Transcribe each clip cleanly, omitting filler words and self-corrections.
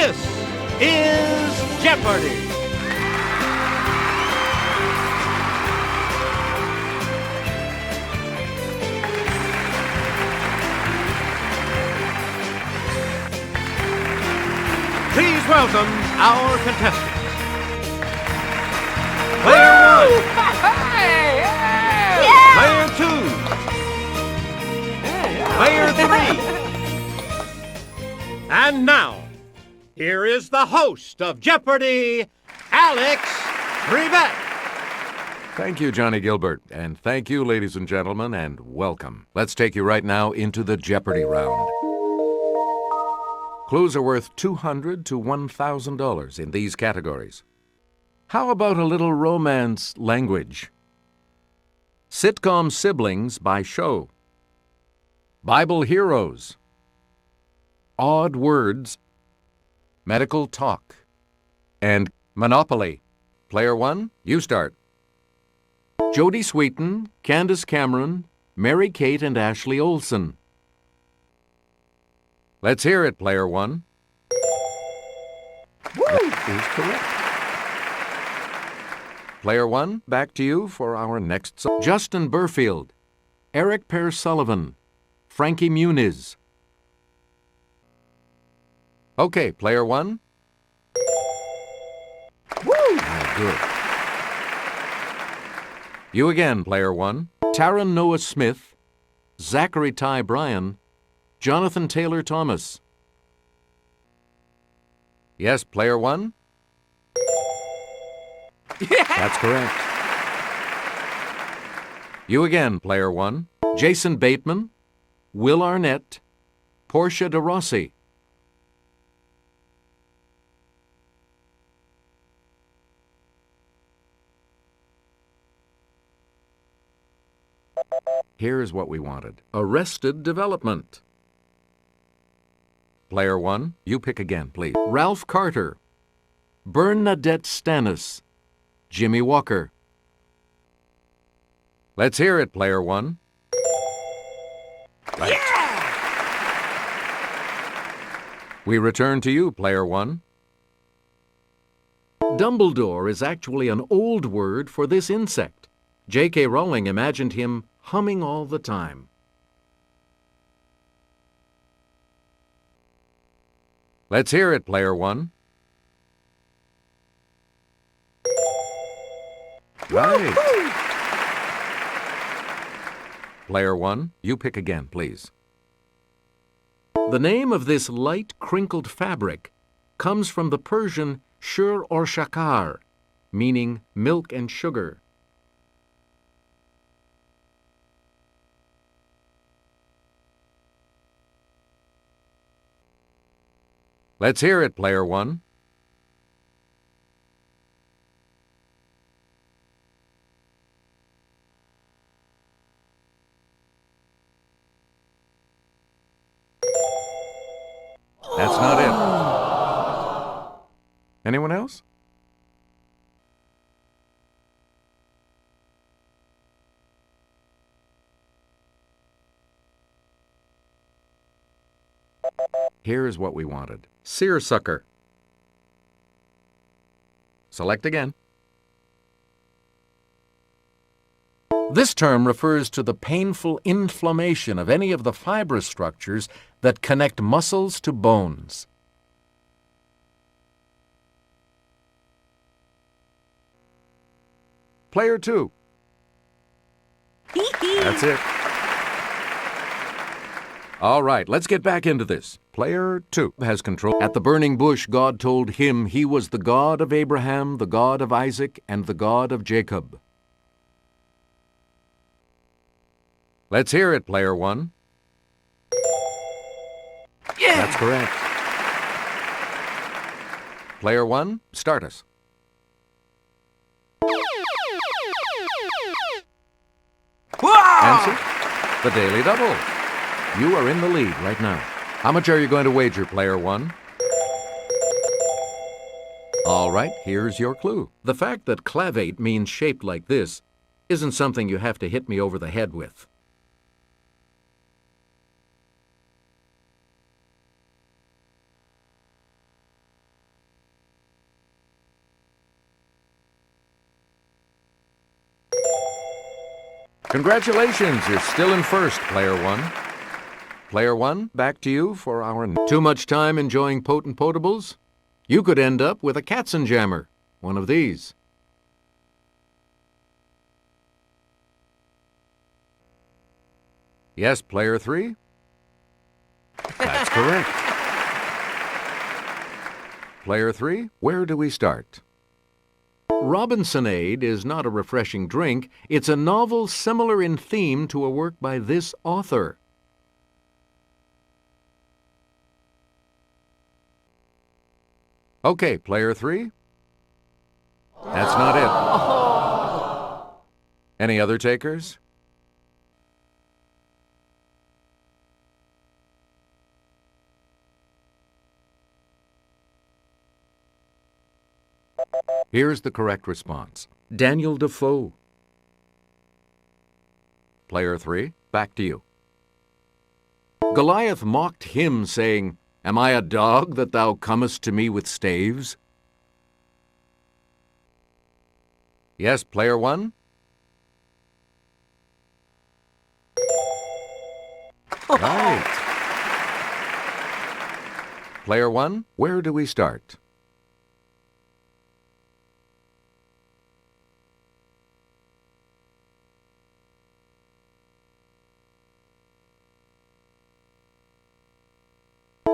This is Jeopardy! Please welcome our contestants. Player 1. Player 2. Player 3. And now, here is the host of Jeopardy, Alex Trebek. Thank you, Johnny Gilbert. And thank you, ladies and gentlemen, and welcome. Let's take you right now into the Jeopardy round. Clues are worth $200 to $1,000 in these categories. How about a little romance language? Sitcom siblings by show. Bible heroes. Odd words. Medical talk. And Monopoly. Player 1, you start. Jodie Sweetin, Candace Cameron, Mary-Kate and Ashley Olsen. Let's hear it, Player 1. That is correct. Player 1, back to you for our next song. Justin Burfield, Eric Pear Sullivan, Frankie Muniz. Okay, Player 1. Good. You again, Player 1. Taron Noah Smith, Zachary Ty Bryan, Jonathan Taylor Thomas. Yes, Player 1? That's correct. You again, Player 1. Jason Bateman, Will Arnett, Portia de Rossi. Here's what we wanted. Arrested Development. Player 1, you pick again, please. Ralph Carter, Bernadette Stanis, Jimmy Walker. Let's hear it, Player 1. Right. Yeah! We return to you, Player 1. Dumbledore is actually an old word for this insect. J.K. Rowling imagined him humming all the time. Let's hear it, Player 1. Right. Player 1, you pick again, please. The name of this light, crinkled fabric comes from the Persian shur or shakar, meaning milk and sugar. Let's hear it, Player 1. That's not it. Anyone else? Here's what we wanted. Seersucker. Select again. This term refers to the painful inflammation of any of the fibrous structures that connect muscles to bones. Player 2. That's it. All right, let's get back into this. Player 2 has control. At the burning bush, God told him he was the God of Abraham, the God of Isaac, and the God of Jacob. Let's hear it, Player 1. Yeah! That's correct. Player 1, start us. Answer, the Daily Double. You are in the lead right now. How much are you going to wager, Player 1? All right, here's your clue. The fact that clavate means shaped like this isn't something you have to hit me over the head with. Congratulations, you're still in first, Player 1. Player 1, back to you for our... Too much time enjoying potent potables? You could end up with a Katzenjammer, one of these. Yes, Player 3? That's correct. Player 3, where do we start? Robinsonade is not a refreshing drink. It's a novel similar in theme to a work by this author. Okay, Player 3. That's not it. Any other takers? Here's the correct response. Daniel Defoe. Player 3, back to you. Goliath mocked him, saying, "Am I a dog that thou comest to me with staves?" Yes, Player 1? Right. Player 1, where do we start?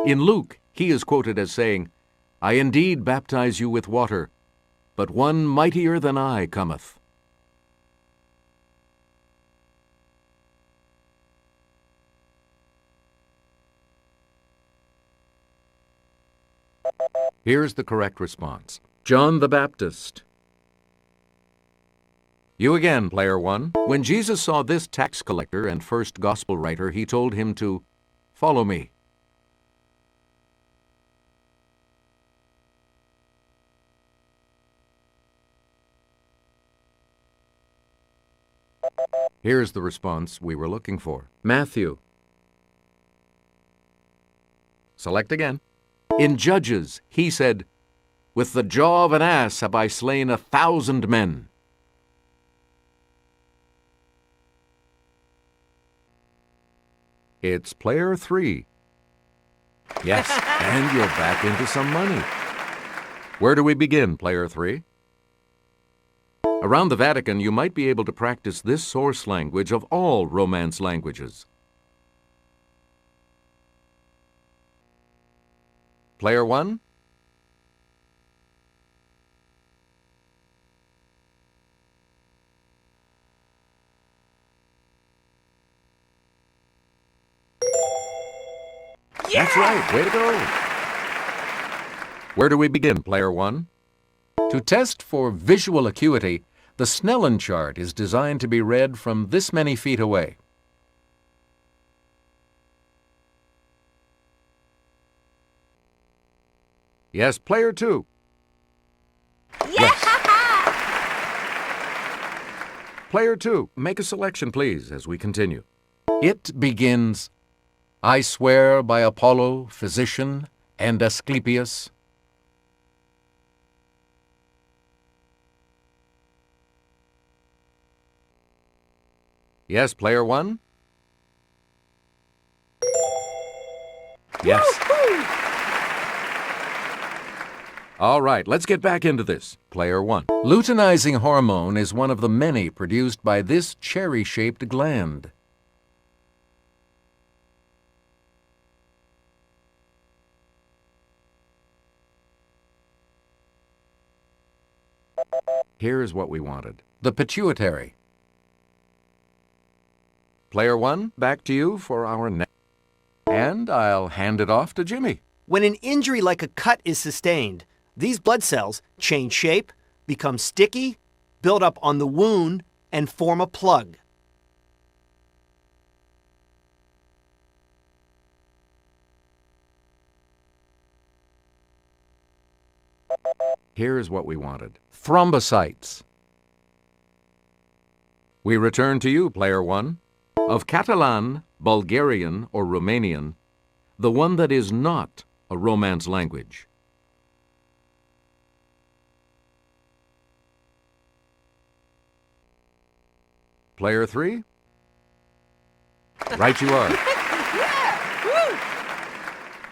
In Luke, he is quoted as saying, "I indeed baptize you with water, but one mightier than I cometh." Here's the correct response. John the Baptist. You again, Player 1. When Jesus saw this tax collector and first gospel writer, he told him to follow me. Here's the response we were looking for. Matthew. Select again. In Judges, he said, "With the jaw of an ass have I slain 1,000 men." It's Player 3. Yes, and you're back into some money. Where do we begin, Player 3? Around the Vatican, you might be able to practice this source language of all Romance languages. Player 1? Yeah! That's right. Way to go. Where do we begin, Player 1? To test for visual acuity, the Snellen chart is designed to be read from this many feet away. Yes, Player 2. Yeah! Yes. Player 2, make a selection, please, as we continue. It begins, "I swear by Apollo, physician, and Asclepius." Yes, Player 1? Yes. All right, let's get back into this. Player 1. Luteinizing hormone is one of the many produced by this cherry-shaped gland. Here's what we wanted. The pituitary. Player 1, back to you for our next. And I'll hand it off to Jimmy. When an injury like a cut is sustained, these blood cells change shape, become sticky, build up on the wound, and form a plug. Here's what we wanted. Thrombocytes. We return to you, Player 1. Of Catalan, Bulgarian, or Romanian, the one that is not a Romance language. Player 3? Right you are.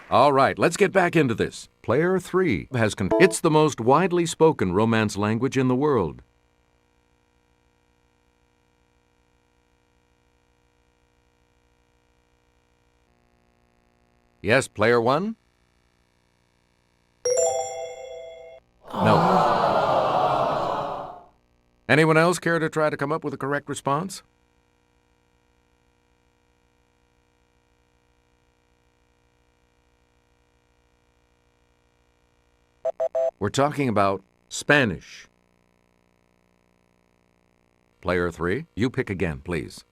All right, let's get back into this. Player 3 has it's the most widely spoken Romance language in the world. Yes, Player 1? No. Anyone else care to try to come up with a correct response? We're talking about Spanish. Player 3, you pick again, please.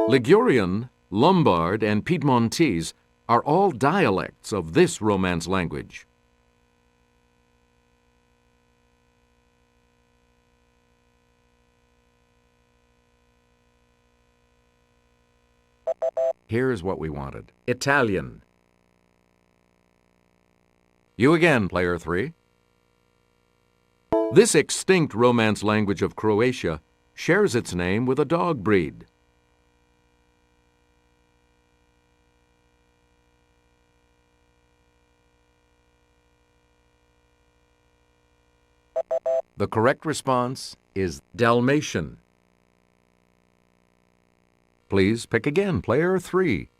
Ligurian, Lombard, and Piedmontese are all dialects of this Romance language. Here's what we wanted. Italian. You again, Player 3. This extinct Romance language of Croatia shares its name with a dog breed. The correct response is Dalmatian. Please pick again, Player 3.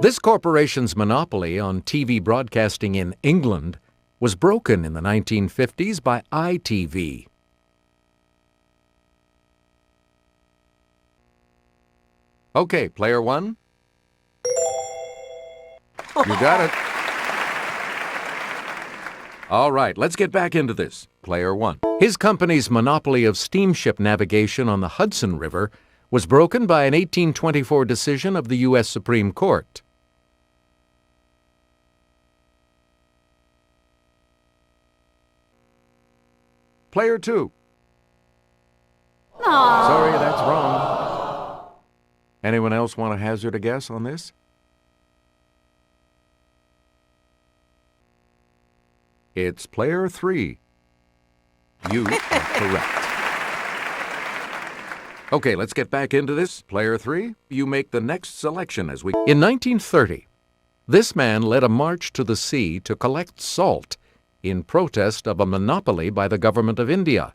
This corporation's monopoly on TV broadcasting in England was broken in the 1950s by ITV. Okay, Player 1. You got it. All right, let's get back into this. Player 1. His company's monopoly of steamship navigation on the Hudson River was broken by an 1824 decision of the U.S. Supreme Court. Player 2. Aww. Sorry, that's wrong. Anyone else want to hazard a guess on this? It's Player 3. You are correct. Okay, let's get back into this. Player 3, you make the next selection as we... In 1930, this man led a march to the sea to collect salt in protest of a monopoly by the government of India.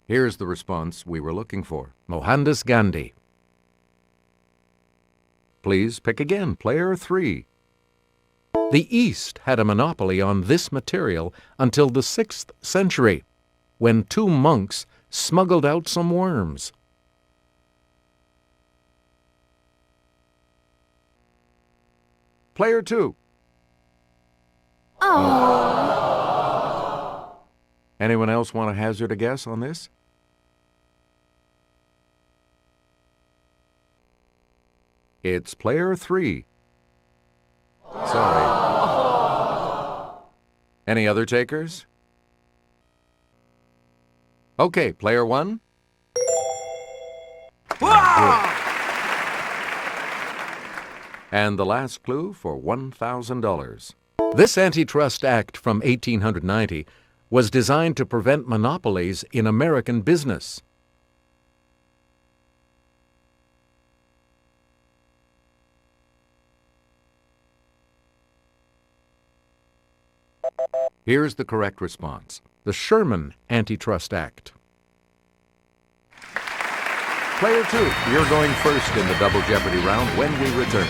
Here's the response we were looking for. Mohandas Gandhi. Please pick again, Player 3. The East had a monopoly on this material until the 6th century, when 2 monks smuggled out some worms. Player 2. Oh. Anyone else want to hazard a guess on this? It's Player 3. Sorry. Any other takers? Okay, Player 1. And the last clue for $1,000. This Antitrust Act from 1890 was designed to prevent monopolies in American business. Here's the correct response. The Sherman Antitrust Act. Player 2, you're going first in the Double Jeopardy round when we return.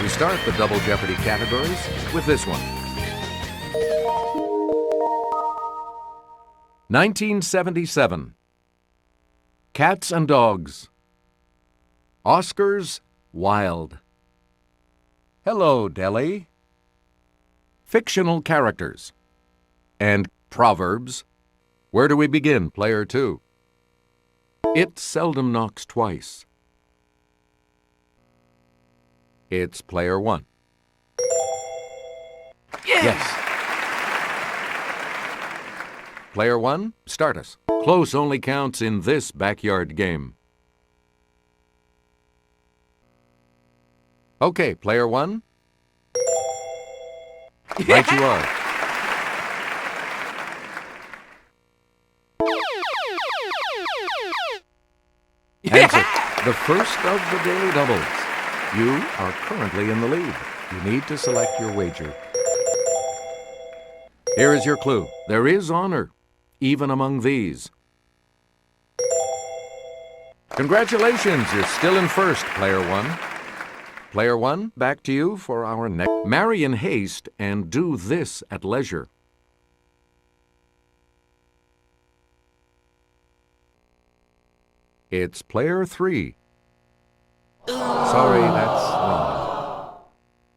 We start the Double Jeopardy categories with this one. 1977. Cats and Dogs. Oscars Wilde. Hello, Delhi. Fictional characters. And proverbs. Where do we begin, Player 2? It seldom knocks twice. It's Player 1. Yes. Player 1, start us. Close only counts in this backyard game. Okay, player one. Right you are. Answer. The first of the daily doubles. You are currently in the lead. You need to select your wager. Here is your clue. There is honor, even among these. Congratulations, you're still in first, player one. Player one, back to you for our next. Marry in haste and do this at leisure. It's player three. Sorry, that's wrong.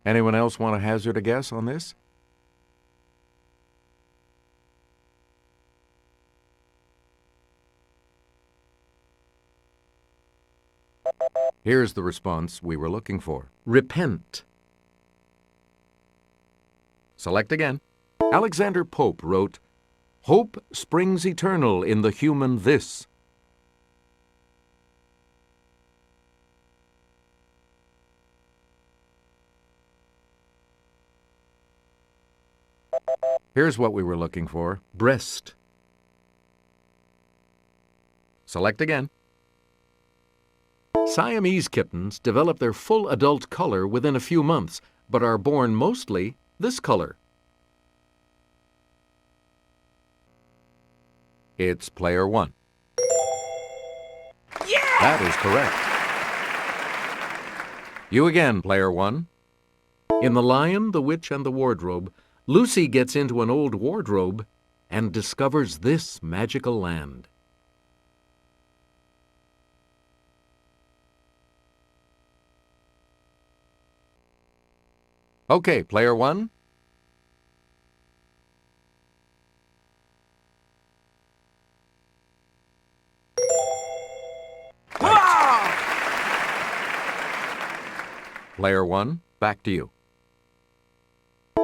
Anyone else want to hazard a guess on this? Here's the response we were looking for. Repent. Select again. Alexander Pope wrote, "Hope springs eternal in the human this." Here's what we were looking for. Breast. Select again. Siamese kittens develop their full adult color within a few months, but are born mostly this color. It's player one. Yeah! That is correct. You again, player one. In The Lion, the Witch, and the Wardrobe, Lucy gets into an old wardrobe and discovers this magical land. Okay, player one. Player one, back to you.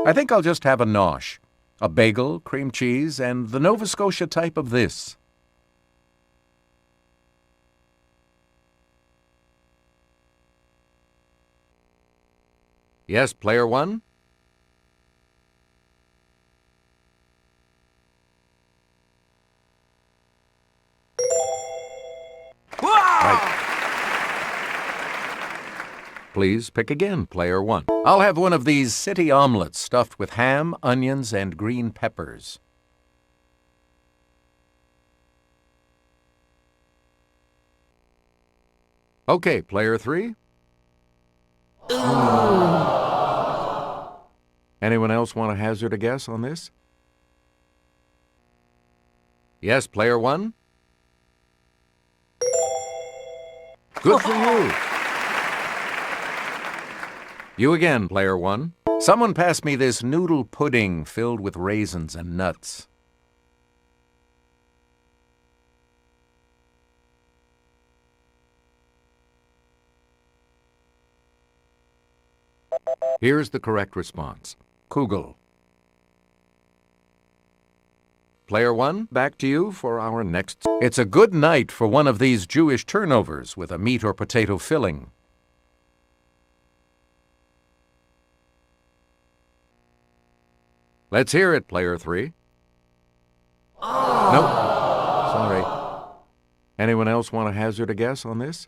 I think I'll just have a nosh. A bagel, cream cheese, and the Nova Scotia type of this. Yes, player one? Right. Please pick again, player one. I'll have one of these city omelets stuffed with ham, onions, and green peppers. Okay, player three? Anyone else want to hazard a guess on this? Yes, player one? Good for you. You again, player one. Someone pass me this noodle pudding filled with raisins and nuts. Here's the correct response. Kugel. Player one, back to you for our next. It's a good night for one of these Jewish turnovers with a meat or potato filling. Let's hear it, player three. Nope. Sorry. Anyone else want to hazard a guess on this?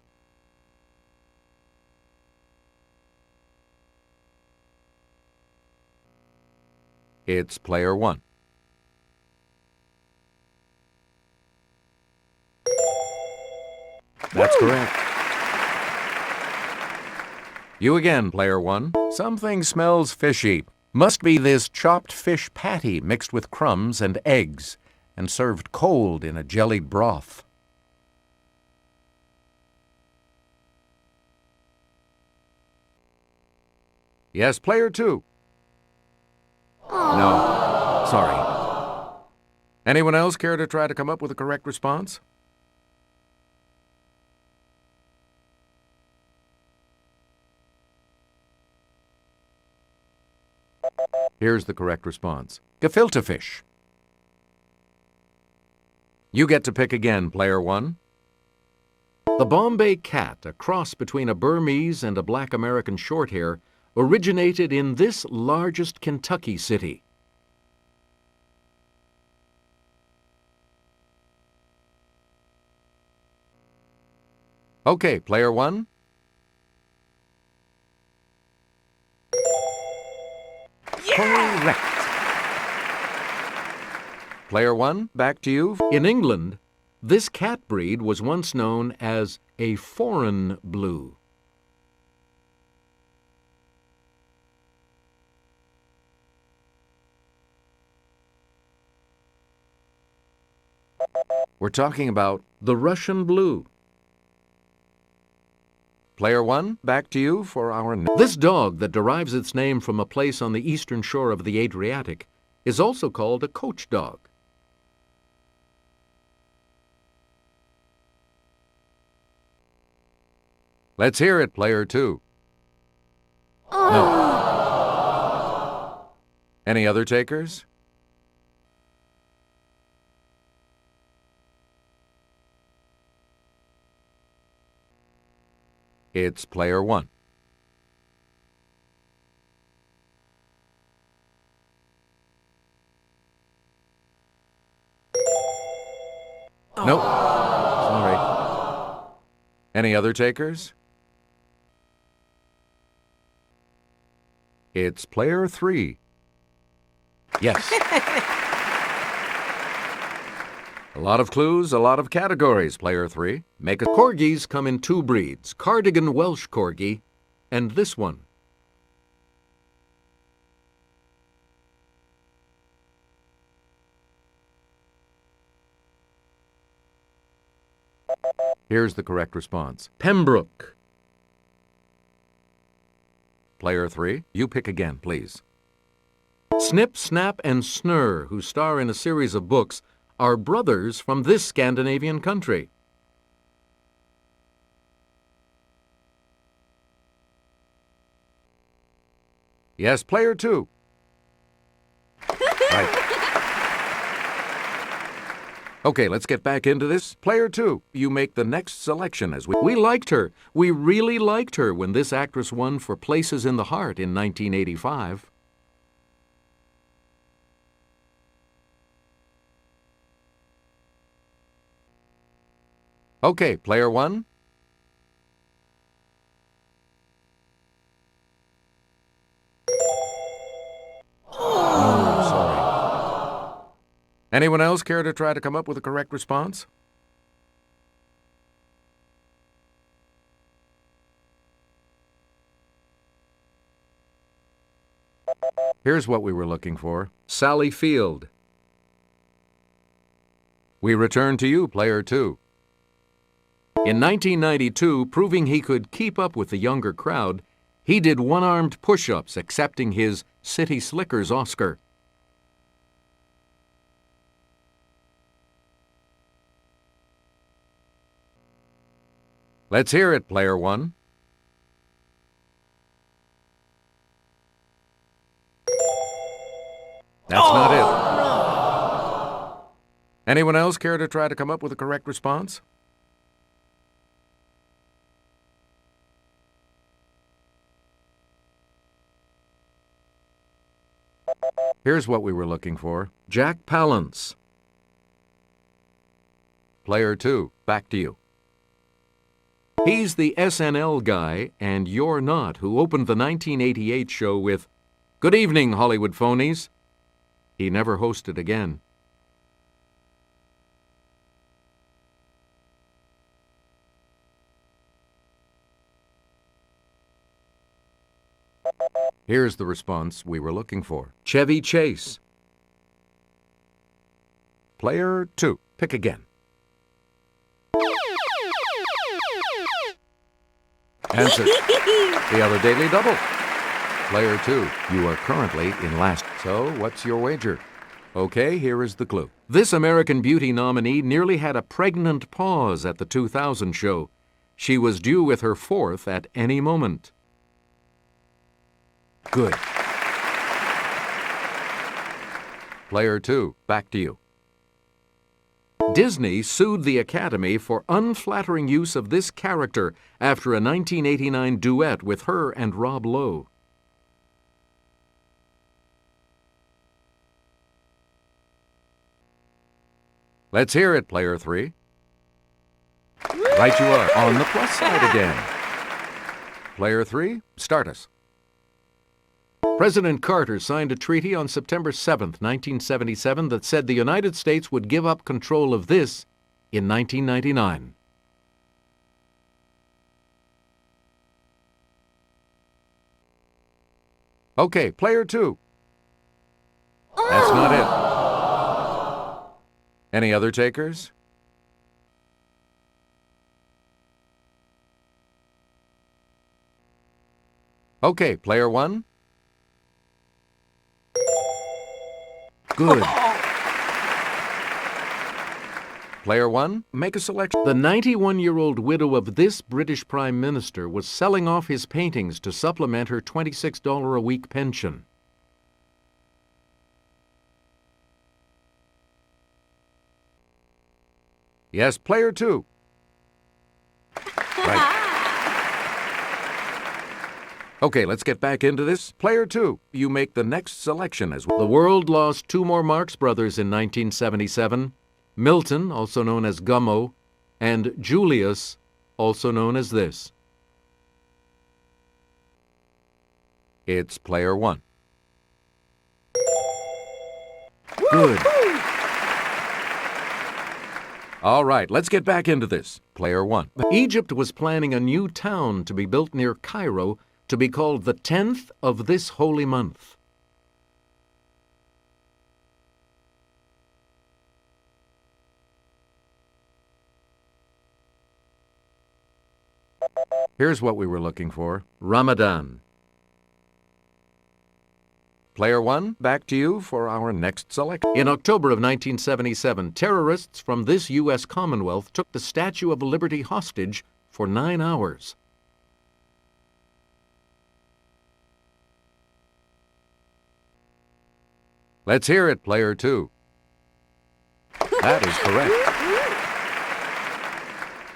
It's player one. That's correct. You again, player one. Something smells fishy. Must be this chopped fish patty mixed with crumbs and eggs and served cold in a jellied broth. Yes, player two. No, sorry. Anyone else care to try to come up with a correct response? Here's the correct response. Gefilte fish. You get to pick again, player one. The Bombay cat, a cross between a Burmese and a black American shorthair, originated in this largest Kentucky city. Okay, player one. Correct. Player one, back to you. In England, this cat breed was once known as a foreign blue. We're talking about the Russian blue. Player one, back to you for our... This dog that derives its name from a place on the eastern shore of the Adriatic is also called a coach dog. Let's hear it, player two. No. Any other takers? It's player one. Nope. Sorry. Any other takers? It's player three. Yes. A lot of clues, a lot of categories, player three. Make a... Corgis come in two breeds, Cardigan Welsh Corgi and this one. Here's the correct response. Pembroke. Player three, you pick again, please. Snip, Snap, and Snurr, who star in a series of books, are brothers from this Scandinavian country. Yes, player two. Right. Okay, let's get back into this. Player two, you make the next selection as we liked her. We really liked her when this actress won for Places in the Heart in 1985. Okay, player one. Oh, sorry. Anyone else care to try to come up with a correct response? Here's what we were looking for. Sally Field. We return to you, player two. In 1992, proving he could keep up with the younger crowd, he did one-armed push-ups, accepting his City Slickers Oscar. Let's hear it, player one. That's not it. Anyone else care to try to come up with a correct response? Here's what we were looking for. Jack Palance. Player two, back to you. He's the SNL guy, and you're not, who opened the 1988 show with, "Good evening, Hollywood phonies." He never hosted again. Here's the response we were looking for. Chevy Chase. Player two, pick again. Answer. The other Daily Double. Player two, you are currently in last. So, what's your wager? Okay, here is the clue. This American Beauty nominee nearly had a pregnant pause at the 2000 show. She was due with her fourth at any moment. Good. Player two, back to you. Disney sued the Academy for unflattering use of this character after a 1989 duet with her and Rob Lowe. Let's hear it, player 3. Right you are, on the plus side again. Player 3, start us. President Carter signed a treaty on September 7, 1977 that said the United States would give up control of this in 1999. Okay, player 2. That's not it. Any other takers? Okay, player 1. Good. Player 1, make a selection. The 91-year-old widow of this British Prime Minister was selling off his paintings to supplement her $26 a week pension. Yes, player 2. Right. Okay, let's get back into this. Player 2, you make the next selection as well. The world lost 2 more Marx Brothers in 1977. Milton, also known as Gummo, and Julius, also known as this. It's player 1. Good. All right, let's get back into this. Player 1. Egypt was planning a new town to be built near Cairo to be called the 10th of this holy month. Here's what we were looking for. Ramadan. Player 1, back to you for our next selection. In October of 1977, terrorists from this U.S. Commonwealth took the Statue of Liberty hostage for 9 hours. Let's hear it, player 2. That is correct.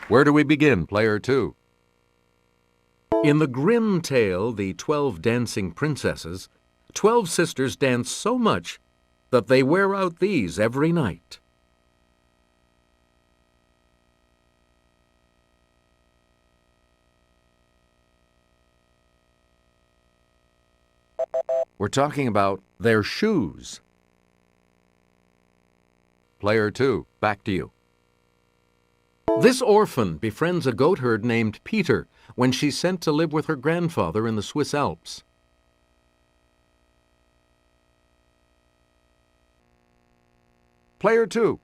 Where do we begin, player 2? In the grim tale, The 12 Dancing Princesses, 12 sisters dance so much that they wear out these every night. We're talking about their shoes. Player 2, back to you. This orphan befriends a goatherd named Peter when she's sent to live with her grandfather in the Swiss Alps. Player 2.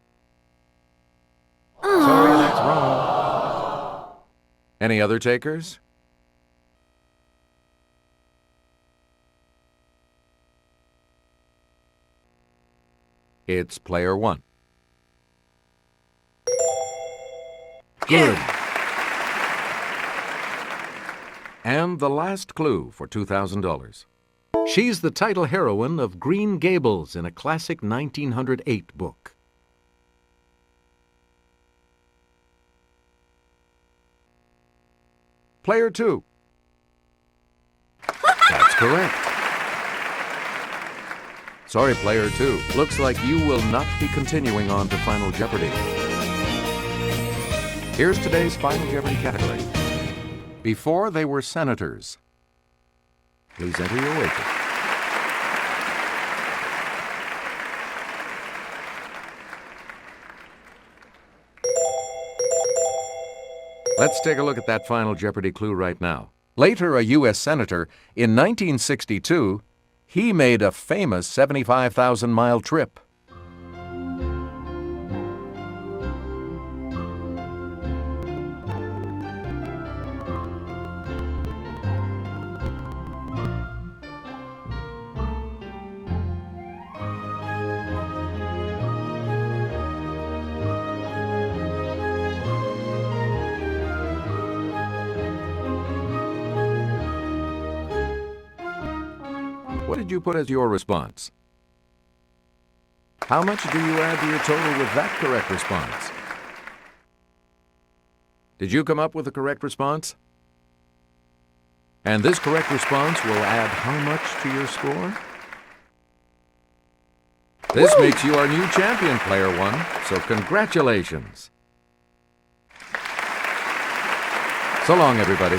Sorry, that's wrong. Any other takers? It's player 1. Good. And the last clue for $2,000. She's the title heroine of Green Gables in a classic 1908 book. Player 2. That's correct. Sorry, player 2. Looks like you will not be continuing on to Final Jeopardy. Here's today's Final Jeopardy category. Before they were senators. Please enter your wager. Let's take a look at that Final Jeopardy clue right now. Later a U.S. Senator, in 1962, he made a famous 75,000-mile trip. What did you put as your response? How much do you add to your total with that correct response? Did you come up with the correct response? And this correct response will add how much to your score? This makes you our new champion, Player One, so congratulations. So long, everybody.